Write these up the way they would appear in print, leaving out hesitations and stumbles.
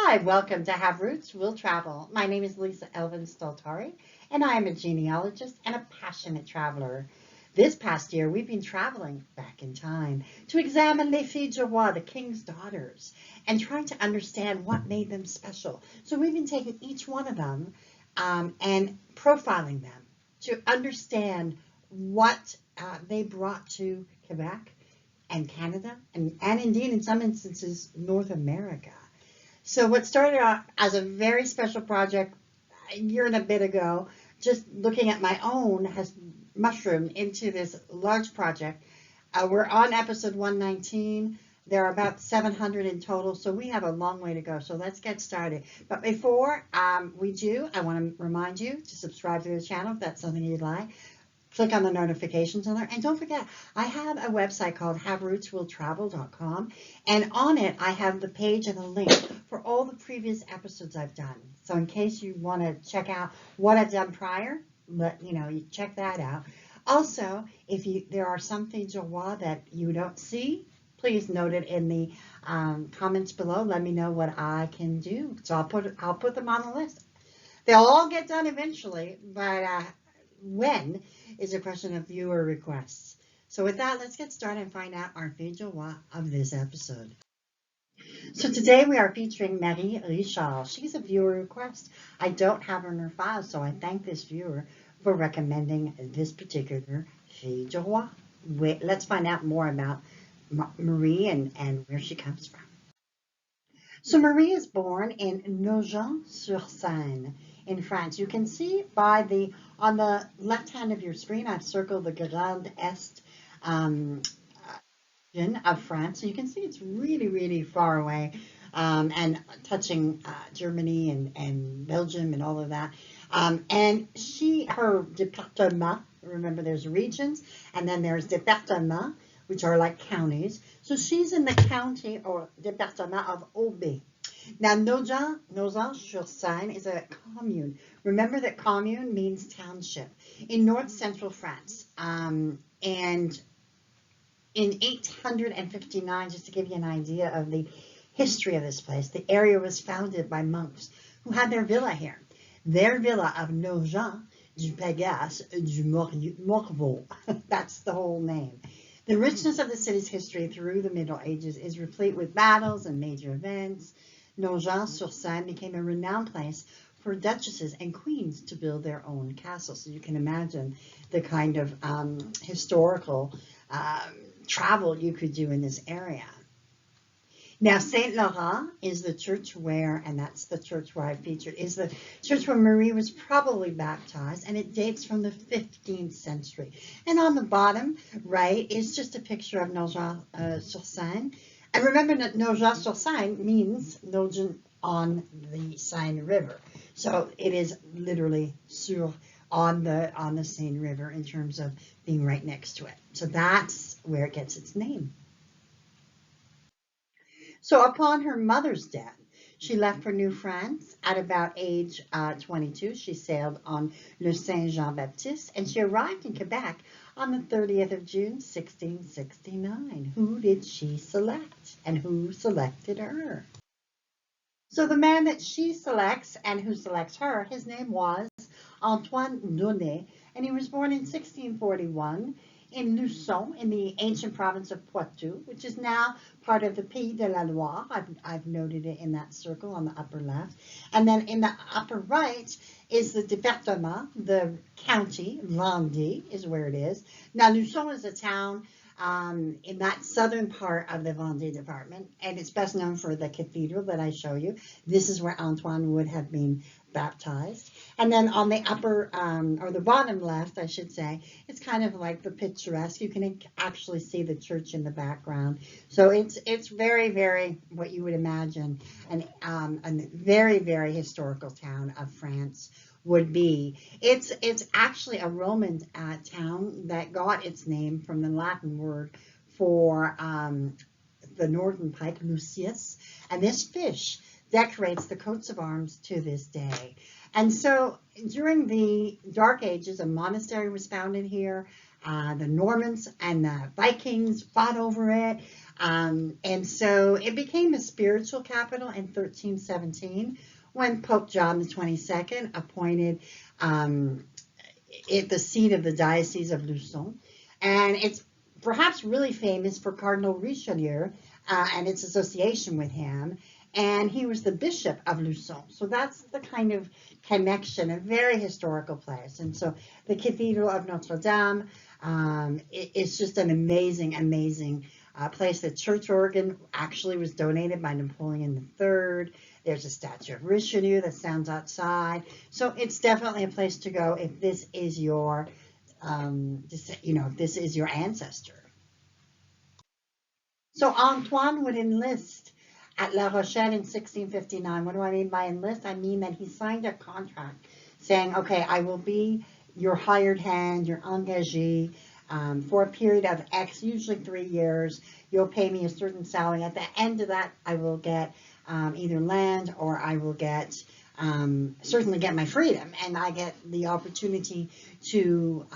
Hi, welcome to Have Roots, Will Travel. My name is Lisa Elvin Stoltari, and I am a genealogist and a passionate traveler. This past year, we've been traveling back in time to examine les filles du roi, the king's daughters, and trying to understand what made them special. So we've been taking each one of them and profiling them to understand what they brought to Quebec and Canada, and indeed in some instances, North America. So what started out as a very special project a year and a bit ago, just looking at my own, has mushroomed into this large project. We're on episode 119. There are about 700 in total, so we have a long way to go. So let's get started. But before we do, I want to remind you to subscribe to the channel if that's something you'd like. Click on the notifications on there. And don't forget, I have a website called haverootswilltravel.com. And on it, I have the page and the link for all the previous episodes I've done. So in case you want to check out what I've done prior, you check that out. Also, if there are some filles du roi that you don't see, please note it in the comments below. Let me know what I can do. So I'll put them on the list. They'll all get done eventually, but when is a question of viewer requests. So with that, let's get started and find out our filles du roi of this episode. So today we are featuring Marie Richard. She's a viewer request. I don't have her in her file, so I thank this viewer for recommending this particular filles du roi. Let's find out more about Marie and where she comes from. So Marie is born in Nogent-sur-Seine in France. You can see on the left hand of your screen, I've circled the Grand Est region of France. So you can see it's really, really far away and touching Germany and Belgium and all of that. And her département, remember there's regions, and then there's département, which are like counties. So she's in the county or département of Aube. Now, Nogent-sur-Seine is a commune. Remember that commune means township in north-central France. And in 859, just to give you an idea of the history of this place, the area was founded by monks who had their villa here. Their villa of Nogent du Pégasse du Morveau. That's the whole name. The richness of the city's history through the Middle Ages is replete with battles and major events. Nogent-sur-Seine became a renowned place for duchesses and queens to build their own castles. So you can imagine the kind of historical travel you could do in this area. Now, Saint Laurent is the church where, and that's the church where I featured, is the church where Marie was probably baptized, and it dates from the 15th century. And on the bottom right is just a picture of Nogent-sur-Seine. And remember that Nogent-sur-Seine means Nogent on the Seine River. So it is literally on the Seine River in terms of being right next to it. So that's where it gets its name. So upon her mother's death, she left for New France at about age 22. She sailed on Le Saint Jean-Baptiste, and she arrived in Quebec on the 30th of June, 1669. Who did she select, and who selected her? So the man that she selects and who selects her, his name was Antoine Donnet, and he was born in 1641 in Luçon, in the ancient province of Poitou, which is now part of the Pays de la Loire. I've noted it in that circle on the upper left. And then in the upper right is the département, the county, Vendée is where it is. Now, Luçon is a town in that southern part of the Vendée department, and it's best known for the cathedral that I show you. This is where Antoine would have been baptized. And then on the upper, or the bottom left, I should say, it's kind of like the picturesque. You can actually see the church in the background. So it's very, very what you would imagine a very, very historical town of France would be. It's actually a Roman town that got its name from the Latin word for the northern pike, lucius, and this fish decorates the coats of arms to this day. And so during the Dark Ages, a monastery was founded here. The Normans and the Vikings fought over it. And so it became a spiritual capital in 1317 when Pope John the 22nd appointed it the seat of the Diocese of Luçon. And it's perhaps really famous for Cardinal Richelieu and its association with him. And he was the Bishop of Luçon. So that's the kind of connection, a very historical place. And so the Cathedral of Notre Dame, it's just an amazing, amazing place. The church organ actually was donated by Napoleon III. There's a statue of Richelieu that stands outside. So it's definitely a place to go if this is your, if this is your ancestor. So Antoine would enlist at La Rochelle in 1659. What do I mean by enlist? I mean that he signed a contract saying, okay, I will be your hired hand, your engagé, for a period of X, usually 3 years. You'll pay me a certain salary. At the end of that, I will get either land or I will get certainly get my freedom, and I get the opportunity to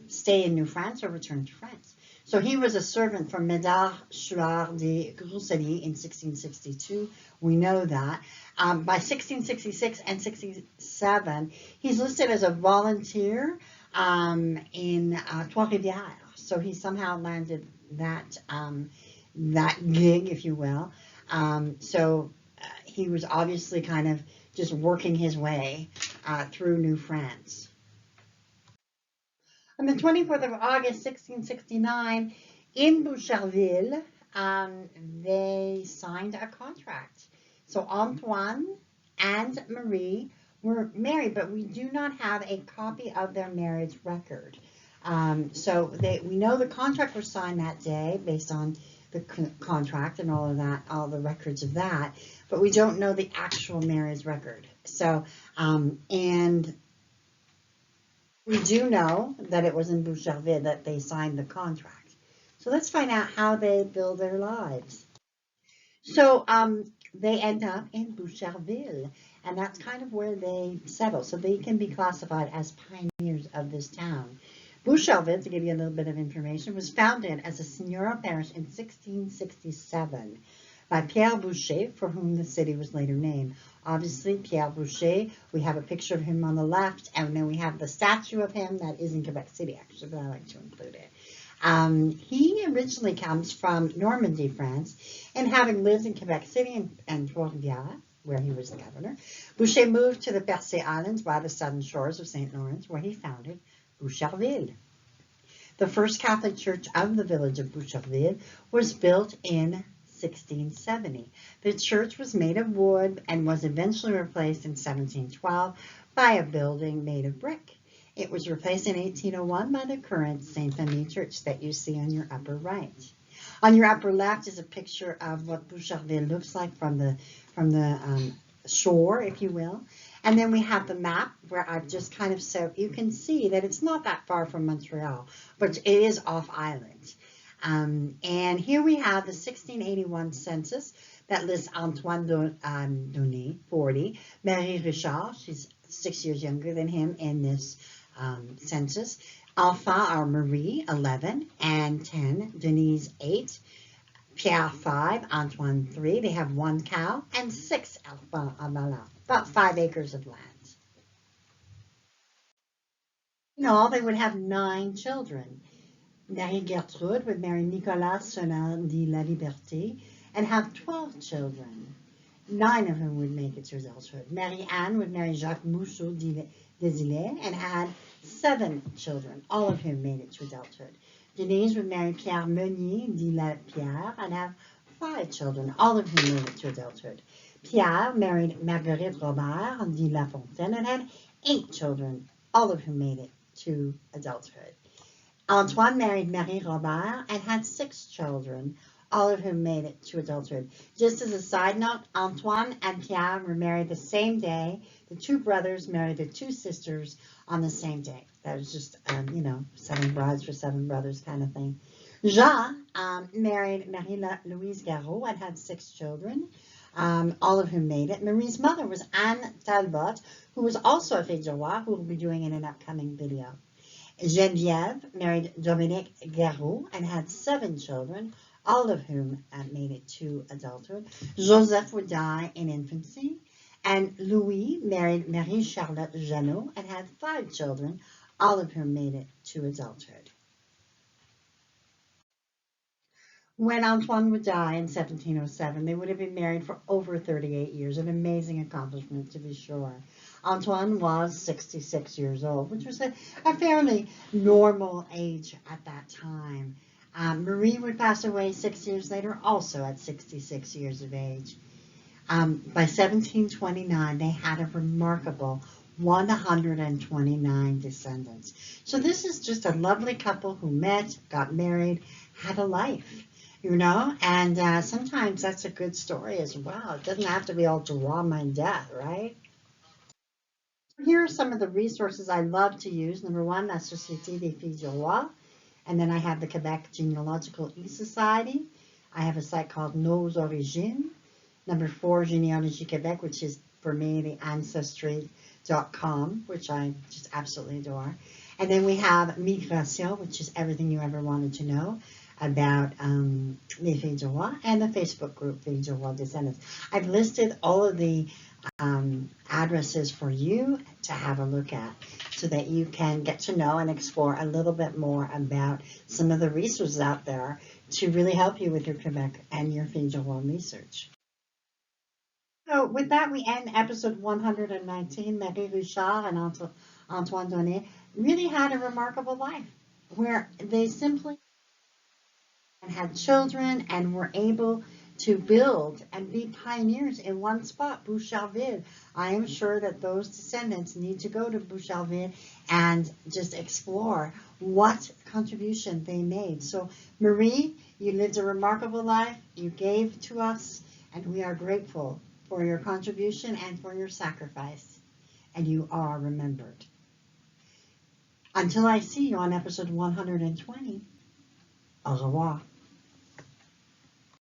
stay in New France or return to France. So he was a servant for Médard Chouard de Groussery in 1662. We know that. By 1666 and 67, he's listed as a volunteer in Trois-Rivières. So he somehow landed that gig, if you will. He was obviously kind of just working his way through New France. On the 24th of August, 1669, in Boucherville, they signed a contract. So Antoine and Marie were married, but we do not have a copy of their marriage record. We know the contract was signed that day based on the contract and all of that, all the records of that, but we don't know the actual marriage record. So, and we do know that it was in Boucherville that they signed the contract. So let's find out how they build their lives. So they end up in Boucherville, and that's kind of where they settle. So they can be classified as pioneers of this town. Boucherville, to give you a little bit of information, was founded as a seigneurial parish in 1667 by Pierre Boucher, for whom the city was later named. Obviously, Pierre Boucher, we have a picture of him on the left, and then we have the statue of him that is in Quebec City, actually, but I like to include it. He originally comes from Normandy, France, and having lived in Quebec City and Trois-Rivières, where he was the governor, Boucher moved to the Percé Islands by the southern shores of St. Lawrence, where he founded Boucherville. The first Catholic church of the village of Boucherville was built in 1670. The church was made of wood and was eventually replaced in 1712 by a building made of brick. It was replaced in 1801 by the current Saint Famille Church that you see on your upper right. On your upper left is a picture of what Boucherville looks like from the shore, if you will. And then we have the map where I've just kind of, so you can see that it's not that far from Montreal, but it is off island. And here we have the 1681 census that lists Antoine Donné, 40, Marie Richard, she's 6 years younger than him in this census, Enfants are Marie, 11, and 10, Denise, 8, Pierre, 5, Antoine, 3, they have 1 cow, and 6 enfants à Malin, about 5 acres of land. In all, they would have 9 children. Marie Gertrude would marry Nicolas Sonal de la Liberté and have 12 children. 9 of whom would make it to adulthood. Marie-Anne would marry Jacques Mousseau Desilets and had 7 children, all of whom made it to adulthood. Denise would marry Pierre Meunier de la Pierre and have 5 children, all of whom made it to adulthood. Pierre married Marguerite Robert de la Fontaine and had 8 children, all of whom made it to adulthood. Antoine married Marie Robert and had 6 children, all of whom made it to adulthood. Just as a side note, Antoine and Pierre were married the same day. The 2 brothers married their 2 sisters on the same day. That was just, 7 brides for 7 brothers kind of thing. Jean married Marie-Louise Garot and had 6 children, all of whom made it. Marie's mother was Anne Talbot, who was also a fille de roi, who will be doing in an upcoming video. Geneviève married Dominique Garot and had 7 children, all of whom made it to adulthood. Joseph would die in infancy, and Louis married Marie-Charlotte Jeannot and had 5 children, all of whom made it to adulthood. When Antoine would die in 1707, they would have been married for over 38 years, an amazing accomplishment to be sure. Antoine was 66 years old, which was a fairly normal age at that time. Marie would pass away 6 years later, also at 66 years of age. By 1729, they had a remarkable 129 descendants. So this is just a lovely couple who met, got married, had a life, and sometimes that's a good story as well. It doesn't have to be all drama and death, right? Here are some of the resources I love to use. Number one, La Société des Filles du Roi. And then I have the Quebec Genealogical E-Society. I have a site called Nos Origines. Number 4, Genealogy Quebec, which is for me the Ancestry.com, which I just absolutely adore. And then we have Migration, which is everything you ever wanted to know about Les Filles du Roi, and the Facebook group Filles du Roi Descendants. I've listed all of the addresses for you to have a look at so that you can get to know and explore a little bit more about some of the resources out there to really help you with your Quebec and your Filles du Roi research. So with that, we end episode 119. Marie Richard and Antoine Donnet really had a remarkable life where they simply had children and were able to build and be pioneers in one spot, Boucherville. I am sure that those descendants need to go to Boucherville and just explore what contribution they made. So Marie, you lived a remarkable life. You gave to us, and we are grateful for your contribution and for your sacrifice. And you are remembered. Until I see you on episode 120, au revoir.